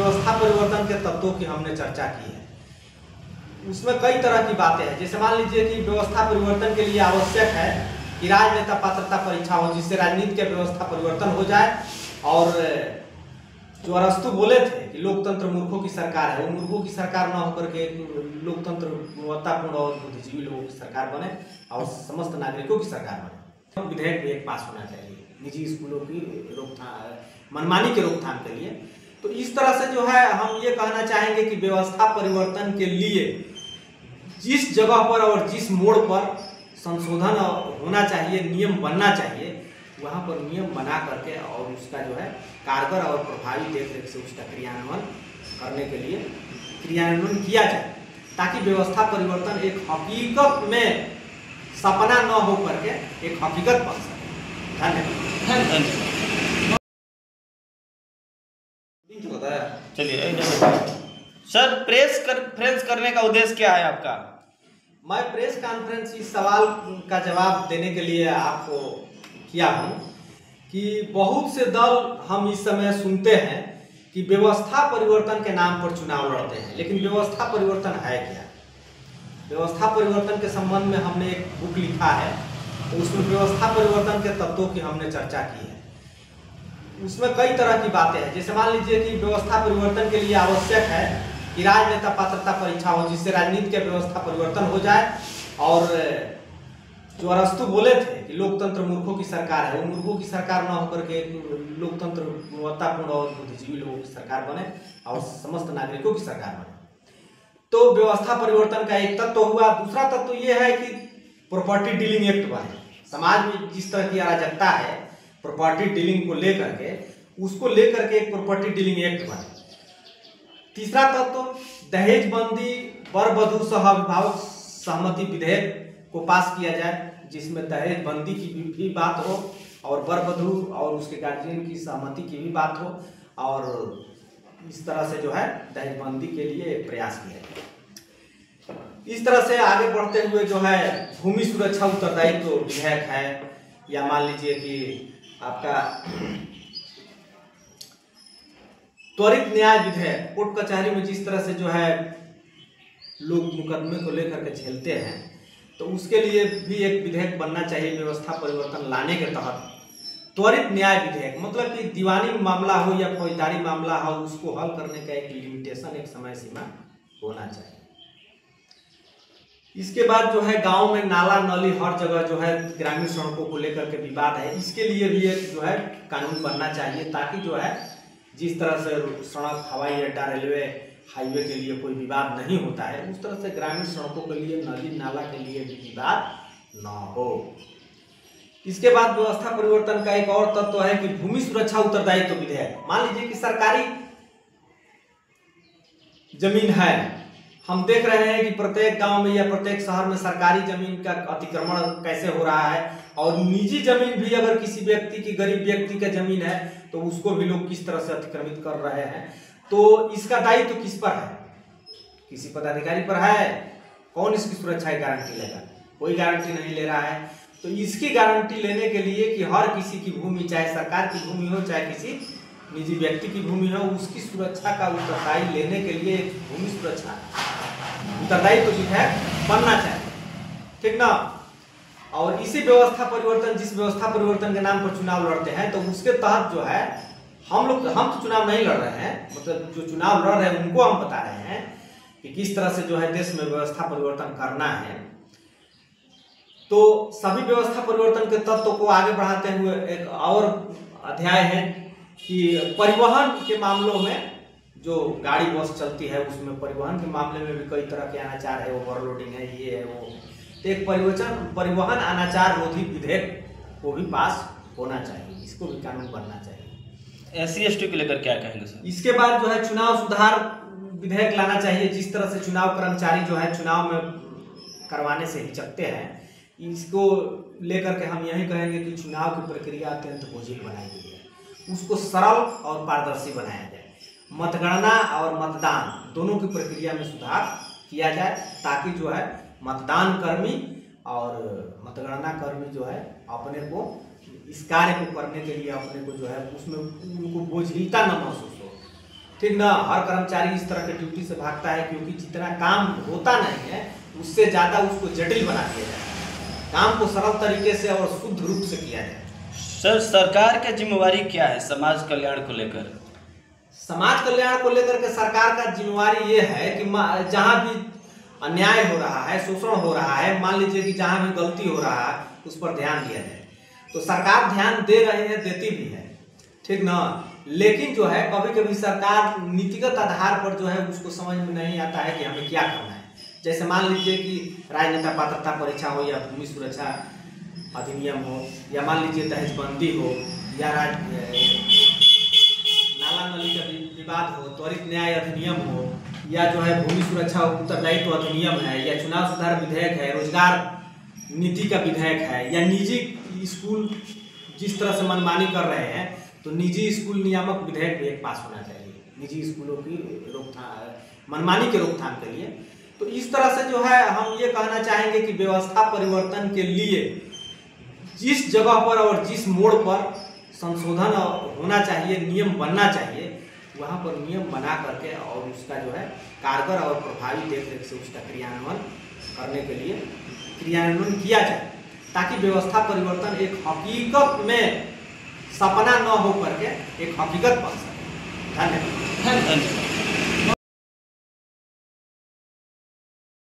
व्यवस्था परिवर्तन के तत्वों की हमने चर्चा की है। उसमें कई तरह की बातें हैं। जैसे मान लीजिए कि व्यवस्था परिवर्तन के लिए आवश्यक है कि राजनेता पात्रता परीक्षा हो, जिससे राजनीति के व्यवस्था परिवर्तन हो जाए। और जो अरस्तु बोले थे कि लोकतंत्र मूर्खों की सरकार है, वो मूर्खों की सरकार न होकर के लोकतंत्र गुणवत्तापूर्ण और बुद्धिजीवी लोगों की सरकार बने और समस्त नागरिकों की सरकार बने। विधेयक भी एक पास होना चाहिए निजी स्कूलों की रोकथाम, मनमानी के रोकथाम के लिए। तो इस तरह से जो है हम ये कहना चाहेंगे कि व्यवस्था परिवर्तन के लिए जिस जगह पर और जिस मोड़ पर संशोधन होना चाहिए, नियम बनना चाहिए, वहाँ पर नियम बना करके और उसका जो है कारगर और प्रभावी देखरेख से उसका क्रियान्वयन करने के लिए क्रियान्वयन किया जाए, ताकि व्यवस्था परिवर्तन एक हकीकत में सपना न हो करके एक हकीकत बन सके। धन्यवाद। चलिए सर, प्रेस कॉन्फ्रेंस करने का उद्देश्य क्या है आपका? मैं प्रेस कॉन्फ्रेंस इस सवाल का जवाब देने के लिए आपको किया हूँ कि बहुत से दल हम इस समय सुनते हैं कि व्यवस्था परिवर्तन के नाम पर चुनाव लड़ते हैं, लेकिन व्यवस्था परिवर्तन है क्या? व्यवस्था परिवर्तन के संबंध में हमने एक बुक लिखा है, तो उसमें व्यवस्था परिवर्तन के तत्वों की हमने चर्चा की है। उसमें कई तरह की बातें हैं। जैसे मान लीजिए कि व्यवस्था परिवर्तन के लिए आवश्यक है कि राजनेता पात्रता परीक्षा हो, जिससे राजनीति के व्यवस्था परिवर्तन हो जाए। और जो अरस्तु बोले थे कि लोकतंत्र मूर्खों की सरकार है, वो मूर्खों की सरकार न होकर के लोकतंत्र गुणवत्तापूर्ण और बुद्धिजीवी लोगों की सरकार बने और समस्त नागरिकों की सरकार बने। तो व्यवस्था परिवर्तन का एक तत्व हुआ। दूसरा तत्व ये है कि प्रॉपर्टी डीलिंग एक्ट बने। समाज में जिस तरह की अराजकता है प्रॉपर्टी डीलिंग को लेकर के, उसको लेकर के एक प्रॉपर्टी डीलिंग एक्ट बने। तीसरा तत्व दहेज बंदी वर वधू सह अभिभावक सहमति विधेयक को पास किया जाए, जिसमें दहेज बंदी की भी बात हो और वर वधू और उसके गार्जियन की सहमति की भी बात हो, और इस तरह से जो है दहेज बंदी के लिए एक प्रयास किया जाए। इस तरह से आगे बढ़ते हुए जो है भूमि सुरक्षा उत्तरदायित्व विधेयक है, या मान लीजिए कि आपका त्वरित न्याय विधेयक, कोर्ट कचहरी में जिस तरह से जो है लोग मुकदमे को लेकर के झेलते हैं, तो उसके लिए भी एक विधेयक बनना चाहिए व्यवस्था परिवर्तन लाने के तहत। त्वरित न्याय विधेयक मतलब कि दीवानी मामला हो या फौजदारी मामला हो, उसको हल करने का एक लिमिटेशन, एक समय सीमा होना चाहिए। इसके बाद जो है गांव में नाला नाली हर जगह जो है ग्रामीण सड़कों को लेकर के विवाद है, इसके लिए भी एक जो है कानून बनना चाहिए, ताकि जो है जिस तरह से सड़क, हवाई अड्डा, रेलवे, हाईवे के लिए कोई विवाद नहीं होता है, उस तरह से ग्रामीण सड़कों के लिए, नदी नाला के लिए भी विवाद न हो। इसके बाद व्यवस्था परिवर्तन का एक और तत्व है कि भूमि सुरक्षा उत्तरदायित्व विधेयक। मान लीजिए कि सरकारी जमीन है, हम देख रहे हैं कि प्रत्येक गांव में या प्रत्येक शहर में सरकारी जमीन का अतिक्रमण कैसे हो रहा है, और निजी जमीन भी अगर किसी व्यक्ति की, गरीब व्यक्ति का जमीन है, तो उसको भी लोग किस तरह से अतिक्रमित कर रहे हैं। तो इसका दायित्व किस पर है? किसी पदाधिकारी पर है। कौन इसकी सुरक्षा की गारंटी लेगा? कोई गारंटी नहीं ले रहा है। तो इसकी गारंटी लेने के लिए कि हर किसी की भूमि, चाहे सरकार की भूमि हो चाहे किसी निजी व्यक्ति की भूमि हो, उसकी सुरक्षा का उत्तरदायी लेने के लिए भूमि सुरक्षा उत्तरदायित्व जो है बनना चाहिए, ठीक ना। और इसी व्यवस्था परिवर्तन, जिस व्यवस्था परिवर्तन के नाम पर चुनाव लड़ते हैं, तो उसके तहत जो है हम तो चुनाव नहीं लड़ रहे हैं, मतलब जो चुनाव लड़ रहे हैं उनको हम बता रहे हैं कि किस तरह से जो है देश में व्यवस्था परिवर्तन करना है। तो सभी व्यवस्था परिवर्तन के तत्व को आगे बढ़ाते हुए एक और अध्याय है कि परिवहन के मामलों में जो गाड़ी बस चलती है, उसमें परिवहन के मामले में भी कई तरह के अनाचार है, ओवरलोडिंग है, ये है वो। तो एक परिवहन अनाचार रोधी विधेयक को भी पास होना चाहिए, इसको भी कानून बनना चाहिए। SC/ST को लेकर क्या कहेंगे सर? इसके बाद जो है चुनाव सुधार विधेयक लाना चाहिए। जिस तरह से चुनाव कर्मचारी जो है चुनाव में करवाने से हिचकते हैं, इसको लेकर के हम यही कहेंगे कि चुनाव की प्रक्रिया अत्यंत बोझिल बनाई गई है, उसको सरल और पारदर्शी बनाया जाए। मतगणना और मतदान दोनों की प्रक्रिया में सुधार किया जाए, ताकि जो है मतदान कर्मी और मतगणना कर्मी जो है अपने को इस कार्य को करने के लिए अपने को जो है उसमें उनको बोझिलता न महसूस हो, ठीक ना। हर कर्मचारी इस तरह के ड्यूटी से भागता है क्योंकि जितना काम होता नहीं है उससे ज़्यादा उसको जटिल बना दिया जाए, काम को सरल तरीके से और शुद्ध रूप से किया जाए। सर सरकार की जिम्मेवारी क्या है समाज कल्याण को लेकर? समाज कल्याण को लेकर के सरकार का जिम्मेवारी ये है कि जहाँ भी अन्याय हो रहा है, शोषण हो रहा है, मान लीजिए कि जहाँ भी गलती हो रहा है उस पर ध्यान दिया जाए। तो सरकार ध्यान दे रही है, देती भी है, ठीक ना। लेकिन जो है कभी कभी सरकार नीतिगत आधार पर जो है उसको समझ में नहीं आता है कि हमें क्या करना है। जैसे मान लीजिए कि राजनेता पात्रता परीक्षा हो या भूमि सुरक्षा अधिनियम हो, या मान लीजिए दहेजबंदी हो, या नाला नली का विवाद हो, त्वरित न्याय अधिनियम हो, या जो है भूमि सुरक्षा उत्तरदायित्व अधिनियम है, या चुनाव सुधार विधेयक है, रोजगार नीति का विधेयक है, या निजी स्कूल जिस तरह से मनमानी कर रहे हैं तो निजी स्कूल नियामक विधेयक भी एक पास होना चाहिए, निजी स्कूलों की रोकथाम, मनमानी के रोकथाम के लिए। तो इस तरह से जो है हम ये कहना चाहेंगे कि व्यवस्था परिवर्तन के लिए जिस जगह पर और जिस मोड़ पर संशोधन होना चाहिए, नियम बनना चाहिए, वहाँ पर नियम बना करके और उसका जो है कारगर और प्रभावी देखरेख से उसका क्रियान्वयन करने के लिए क्रियान्वयन किया जाए, ताकि व्यवस्था परिवर्तन एक हकीकत में सपना न हो करके एक हकीकत बन सके। धन्यवाद।